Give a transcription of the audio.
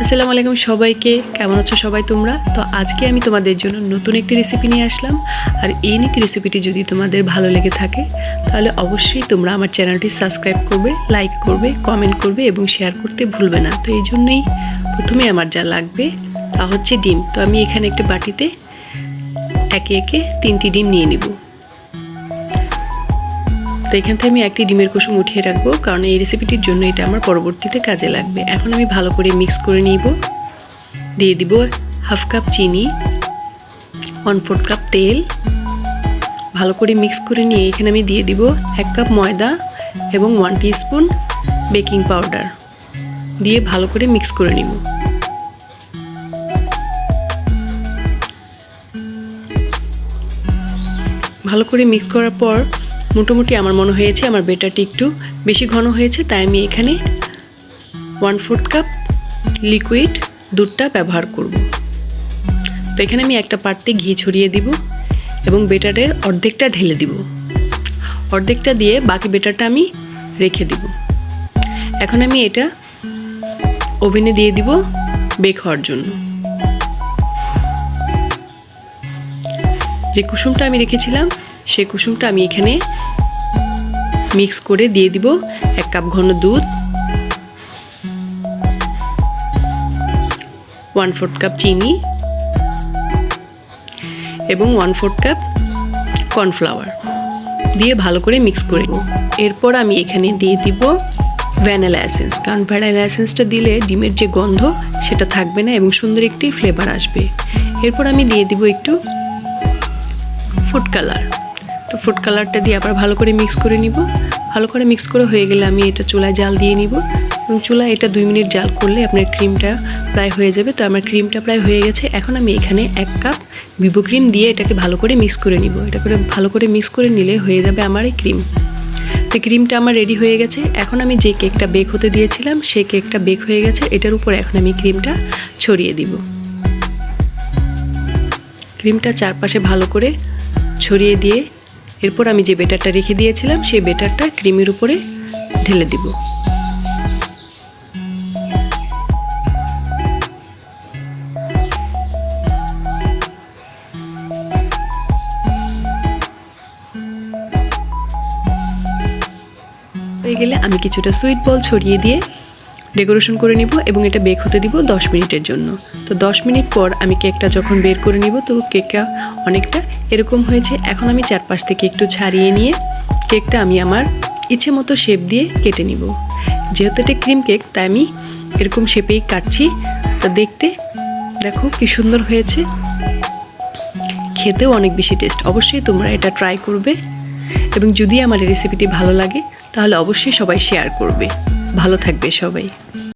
আসসালামু আলাইকুম সবাইকে, কেমন আছো সবাই তোমরা? তো আজকে আমি তোমাদের জন্য নতুন একটি রেসিপি নিয়ে আসলাম। আর এই রেসিপিটি যদি তোমাদের ভালো লেগে থাকে তাহলে অবশ্যই তোমরা আমার চ্যানেলটি সাবস্ক্রাইব করবে, লাইক করবে, কমেন্ট করবে এবং শেয়ার করতে ভুলবে না। তো এই জন্যই প্রথমে আমার যা লাগবে তা হচ্ছে ডিম। তো আমি এখানে একটা বাটিতে একে একে 3টি ডিম নিয়ে নিব। তো এখান থেকে আমি একটি ডিমের কুসুম উঠিয়ে রাখবো, কারণ এই রেসিপিটির জন্য এটা আমার পরবর্তীতে কাজে লাগবে। এখন আমি ভালো করে মিক্স করে নিব। দিয়ে দিব হাফ কাপ চিনি, 1/4 কাপ তেল। ভালো করে মিক্স করে নিয়ে এখানে আমি দিয়ে দিব 1 কাপ ময়দা এবং 1 টিস্পুন বেকিং পাউডার দিয়ে ভালো করে মিক্স করে নিব। ভালো করে মিক্স করার পর মোটামুটি আমার মনে হয়েছে আমার ব্যাটারটি একটু বেশি ঘন হয়েছে, তাই আমি এখানে 1/4 কাপ লিকুইড দুধটা ব্যবহার করব। তো এখানে আমি একটা পাত্রে ঘি ছড়িয়ে দিব এবং ব্যাটারের অর্ধেকটা ঢেলে দিব। অর্ধেকটা দিয়ে বাকি ব্যাটারটা আমি রেখে দিব। এখন আমি এটা ওভেনে দিয়ে দিব বেক হওয়ার জন্য। যে কুসুমটা আমি রেখেছিলাম সেই কুসুমটা আমি এখানে মিক্স করে দিয়ে দিব 1 কাপ ঘন দুধ, 1/4 কাপ চিনি এবং 1/4 কাপ কর্নফ্লাওয়ার দিয়ে ভালো করে মিক্স করে নেব। এরপর আমি এখানে দিয়ে দিব ভ্যানিলা এসেন্স, কারণ ভ্যানিলা এসেন্সটা দিলে ডিমের যে গন্ধ সেটা থাকবে না এবং সুন্দর একটি ফ্লেভার আসবে। এরপর আমি দিয়ে দিব একটু ফুড কালার। তো ফুড কালারটা দিয়ে আবার ভালো করে মিক্স করে নিব। ভালো করে মিক্স করে হয়ে গেলে আমি এটা চুলায় জাল দিয়ে নিব এবং চুলায় এটা 2 মিনিট জাল করলে আপনার ক্রিমটা প্রায় হয়ে যাবে। তো আমার ক্রিমটা প্রায় হয়ে গেছে। এখন আমি এখানে 1 কাপ ভিভো ক্রিম দিয়ে এটাকে ভালো করে মিক্স করে নিব। এটা করে ভালো করে মিক্স করে নিলে হয়ে যাবে আমার এই ক্রিম। তো ক্রিমটা আমার রেডি হয়ে গেছে। এখন আমি যে কেকটা বেক হতে দিয়েছিলাম সেই কেকটা বেক হয়ে গেছে। এটার উপরে এখন আমি ক্রিমটা ছড়িয়ে দিব। ক্রিমটা চারপাশে ভালো করে ছড়িয়ে দিয়ে এরপর আমি যে ব্যাটারটা রেখে দিয়েছিলাম সেই ব্যাটারটা ক্রিমের উপরে ঢেলে দিব। হয়ে গেলে আমি কিছুটা সুইট বল ছড়িয়ে দিয়ে ডেকোরেশন করে নিব এবং এটা বেক হতে দিব 10 মিনিটের জন্য। তো 10 মিনিট পর আমি কেকটা যখন বের করে নিব তো কেকটা অনেকটা এরকম হয়েছে। এখন আমি চারপাশ থেকে একটু ছাড়িয়ে নিয়ে কেকটা আমি আমার ইচ্ছে মতো শেপ দিয়ে কেটে নিব। যেহেতু এটা ক্রিম কেক তাই আমি এরকম শেপেই কাটছি। তো দেখতে দেখো কি সুন্দর হয়েছে, খেতেও অনেক বেশি টেস্ট। অবশ্যই তোমরা এটা ট্রাই করবে এবং যদি আমার এই রেসিপিটি ভালো লাগে তাহলে অবশ্যই সবাই শেয়ার করবে। ভালো থাকবে সবাই।